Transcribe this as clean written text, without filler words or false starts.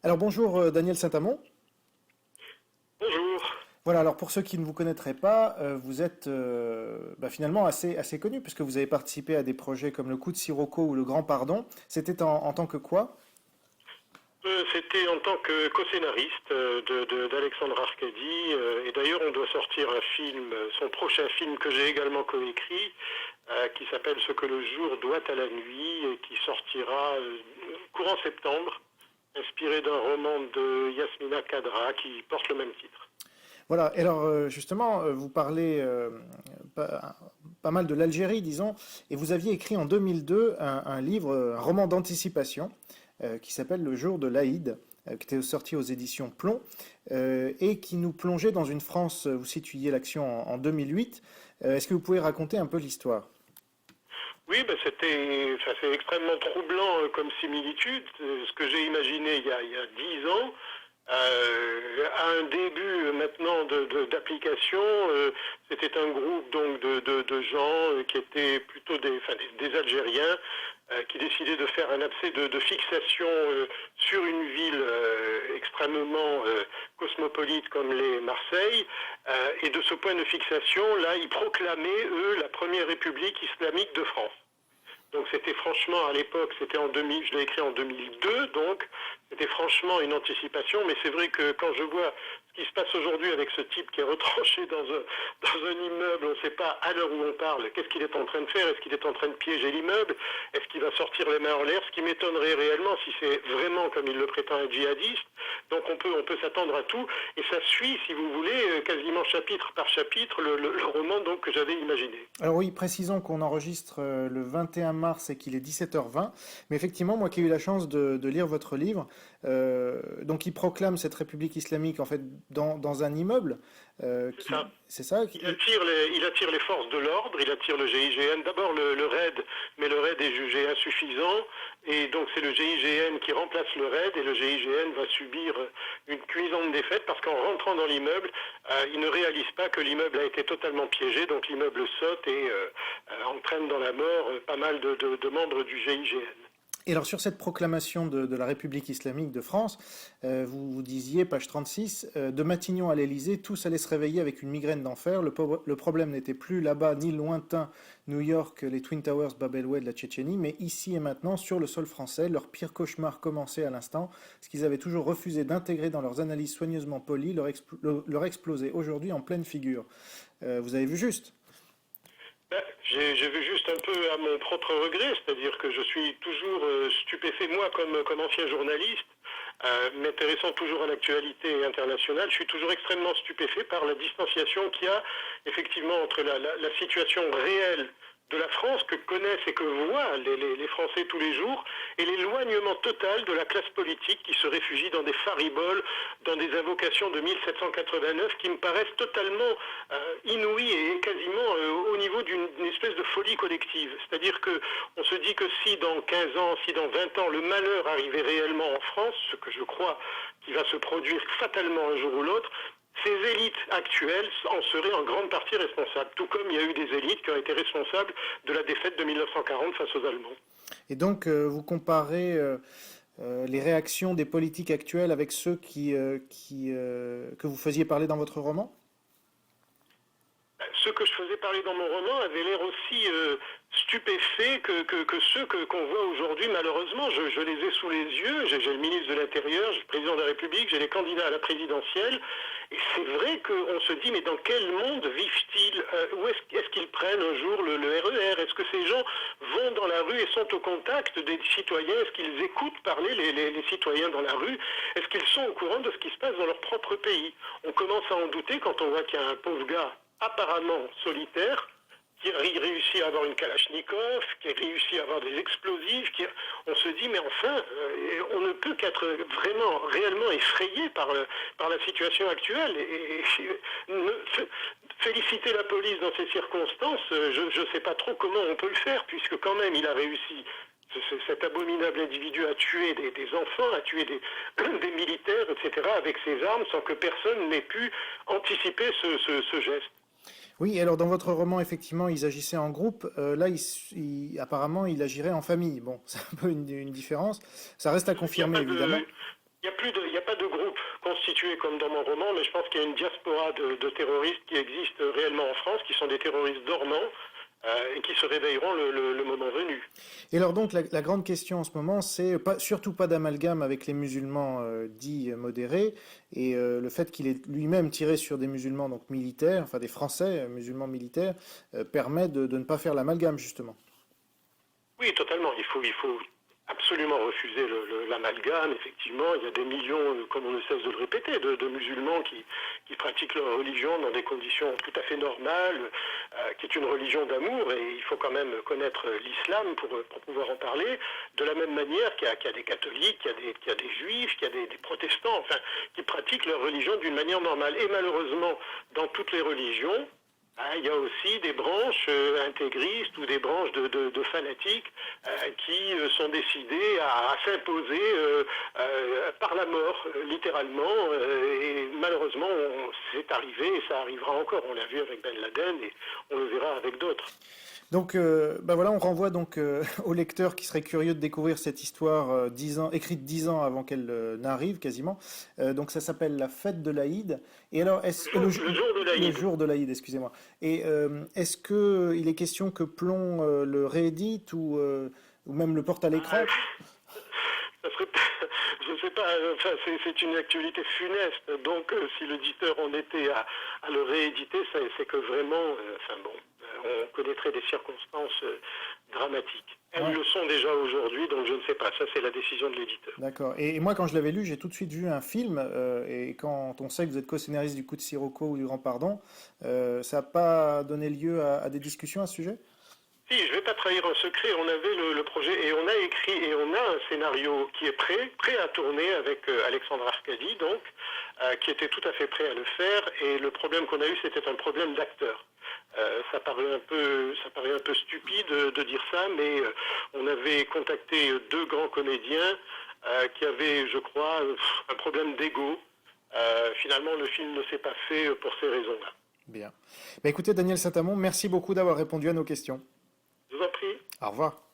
Alors bonjour Daniel Saint-Amont. Bonjour. Voilà, alors pour ceux qui ne vous connaîtraient pas, vous êtes finalement assez connu puisque vous avez participé à des projets comme le Coup de Sirocco ou le Grand Pardon. C'était en tant que quoi? C'était en tant que co-scénariste d'Alexandre Arcadi. Et d'ailleurs, on doit sortir un film, son prochain film que j'ai également coécrit, qui s'appelle Ce que le jour doit à la nuit, et qui sortira courant septembre, inspiré d'un roman de Yasmina Khadra qui porte le même titre. Voilà, et alors justement, vous parlez pas, pas mal de l'Algérie, disons, et vous aviez écrit en 2002 un livre, un roman d'anticipation qui s'appelle Le jour de l'Aïd, qui était sorti aux éditions Plomb, et qui nous plongeait dans une France, vous situiez l'action en 2008. Est-ce que vous pouvez raconter un peu l'histoire? Oui, ben c'est extrêmement troublant comme similitude. Ce que j'ai imaginé il y a 10 ans, à un début maintenant d'application, c'était un groupe donc de gens qui étaient plutôt des Algériens qui décidaient de faire un abcès de fixation sur une ville extrêmement cosmopolite comme les Marseille. Et de ce point de fixation, là, ils proclamaient, eux, la première république islamique de France. Donc c'était franchement, à l'époque, c'était en 2000, je l'ai écrit en 2002, donc c'était franchement une anticipation, mais c'est vrai que quand je vois ce qui se passe aujourd'hui avec ce type qui est retranché dans un immeuble, on ne sait pas à l'heure où on parle, qu'est-ce qu'il est en train de faire, est-ce qu'il est en train de piéger l'immeuble, est-ce qu'il va sortir les mains en l'air, ce qui m'étonnerait réellement si c'est vraiment, comme il le prétend, un djihadiste. Donc on peut s'attendre à tout, et ça suit, si vous voulez, quasiment chapitre par chapitre, le roman donc, que j'avais imaginé. Alors oui, précisons qu'on enregistre le 21 mars et qu'il est 17h20. Mais effectivement, moi qui ai eu la chance de lire votre livre, donc il proclame cette République islamique en fait dans un immeuble. C'est ça. C'est ça? Il attire les forces de l'ordre, il attire le GIGN. D'abord le RAID, mais le RAID est jugé insuffisant. Et donc c'est le GIGN qui remplace le RAID et le GIGN va subir une cuisante défaite parce qu'en rentrant dans l'immeuble, il ne réalise pas que l'immeuble a été totalement piégé. Donc l'immeuble saute et entraîne dans la mort pas mal de membres du GIGN. Et alors sur cette proclamation de la République islamique de France, vous disiez, page 36, de Matignon à l'Élysée, tous allaient se réveiller avec une migraine d'enfer. Le problème n'était plus là-bas, ni lointain, New York, les Twin Towers, Bab el-Oued, la Tchétchénie, mais ici et maintenant, sur le sol français, leur pire cauchemar commençait à l'instant. Ce qu'ils avaient toujours refusé d'intégrer dans leurs analyses soigneusement polies leur explosait aujourd'hui en pleine figure. Vous avez vu juste? Ben, j'ai vu juste un peu à mon propre regret, c'est-à-dire que je suis toujours stupéfait, moi comme ancien journaliste, m'intéressant toujours à l'actualité internationale, je suis toujours extrêmement stupéfait par la distanciation qu'il y a effectivement entre la situation réelle de la France que connaissent et que voient les Français tous les jours et l'éloignement total de la classe politique qui se réfugie dans des fariboles, dans des invocations de 1789 qui me paraissent totalement inouïes et quasiment au niveau d'une espèce de folie collective. C'est-à-dire que on se dit que si dans 15 ans, si dans 20 ans le malheur arrivait réellement en France, ce que je crois qui va se produire fatalement un jour ou l'autre, ces élites actuelles en seraient en grande partie responsables, tout comme il y a eu des élites qui ont été responsables de la défaite de 1940 face aux Allemands. Et donc, vous comparez les réactions des politiques actuels avec ceux que vous faisiez parler dans votre roman? Ceux que je faisais parler dans mon roman avaient l'air aussi stupéfaits que ceux qu'on voit aujourd'hui, malheureusement. Je les ai sous les yeux. J'ai le ministre de l'Intérieur, j'ai le président de la République, j'ai les candidats à la présidentielle. Et c'est vrai qu'on se dit, mais dans quel monde vivent-ils? Où est-ce qu'ils prennent un jour le RER? Est-ce que ces gens vont dans la rue et sont au contact des citoyens? Est-ce qu'ils écoutent parler les citoyens dans la rue? Est-ce qu'ils sont au courant de ce qui se passe dans leur propre pays? On commence à en douter quand on voit qu'il y a un pauvre gars apparemment solitaire, qui réussit à avoir une Kalachnikov, qui réussit à avoir des explosifs, on se dit mais enfin, on ne peut qu'être vraiment, réellement effrayé par la situation actuelle. Féliciter la police dans ces circonstances, je ne sais pas trop comment on peut le faire, puisque quand même il a réussi. Cet abominable individu a tué des enfants, a tué des militaires, etc., avec ses armes, sans que personne n'ait pu anticiper ce geste. Oui, alors dans votre roman, effectivement, ils agissaient en groupe. Là, apparemment, il agirait en famille. Bon, c'est un peu une différence. Ça reste à Il n'y a confirmer, pas de, évidemment. Il y a pas de groupe constitué comme dans mon roman, mais je pense qu'il y a une diaspora de terroristes qui existent réellement en France, qui sont des terroristes dormants et qui se réveilleront le moment venu. Et alors donc la grande question en ce moment, c'est surtout pas d'amalgame avec les musulmans dits modérés, et le fait qu'il ait lui-même tiré sur des musulmans donc militaires, enfin des Français musulmans militaires, permet de ne pas faire l'amalgame justement. Oui, totalement. Il faut absolument refuser l'amalgame. Effectivement, il y a des millions, comme on ne cesse de le répéter, de musulmans qui pratiquent leur religion dans des conditions tout à fait normales, qui est une religion d'amour, et il faut quand même connaître l'islam pour pouvoir en parler, de la même manière qu'il y a des catholiques, qu'il y a des juifs, qu'il y a des protestants, enfin, qui pratiquent leur religion d'une manière normale. Et malheureusement, dans toutes les religions, il y a aussi des branches intégristes ou des branches de fanatiques qui sont décidés à s'imposer par la mort, littéralement. Et malheureusement, c'est arrivé et ça arrivera encore. On l'a vu avec Ben Laden et on le verra avec d'autres. Donc, bah voilà, on renvoie donc au lecteur qui serait curieux de découvrir cette histoire écrite 10 ans avant qu'elle n'arrive quasiment. Donc, ça s'appelle La fête de l'Aïd. Et alors, Le jour de le l'Aïd. jour de l'Aïd, excusez-moi. Et est-ce que il est question que Plon le réédite ou même le porte à l'écran? Ça serait, je ne sais pas, enfin, c'est une actualité funeste. Donc, si l'éditeur en était à le rééditer, c'est que vraiment, enfin bon, on connaîtrait des circonstances dramatiques. Elles Ouais. le sont déjà aujourd'hui, donc je ne sais pas. Ça, c'est la décision de l'éditeur. D'accord. Et moi, quand je l'avais lu, j'ai tout de suite vu un film. Et quand on sait que vous êtes co-scénariste du Coup de Sirocco ou du Grand Pardon, ça n'a pas donné lieu à des discussions à ce sujet? Si, je ne vais pas trahir un secret. On avait le projet et on a écrit et on a un scénario qui est prêt à tourner avec Alexandre Arcadi, donc, qui était tout à fait prêt à le faire. Et le problème qu'on a eu, c'était un problème d'acteur. Ça paraît un peu stupide de dire ça, mais on avait contacté deux grands comédiens qui avaient, je crois, un problème d'ego. Finalement, le film ne s'est pas fait pour ces raisons-là. Bien. Bah, écoutez, Daniel Saint-Amond, merci beaucoup d'avoir répondu à nos questions. Je vous en prie. Au revoir.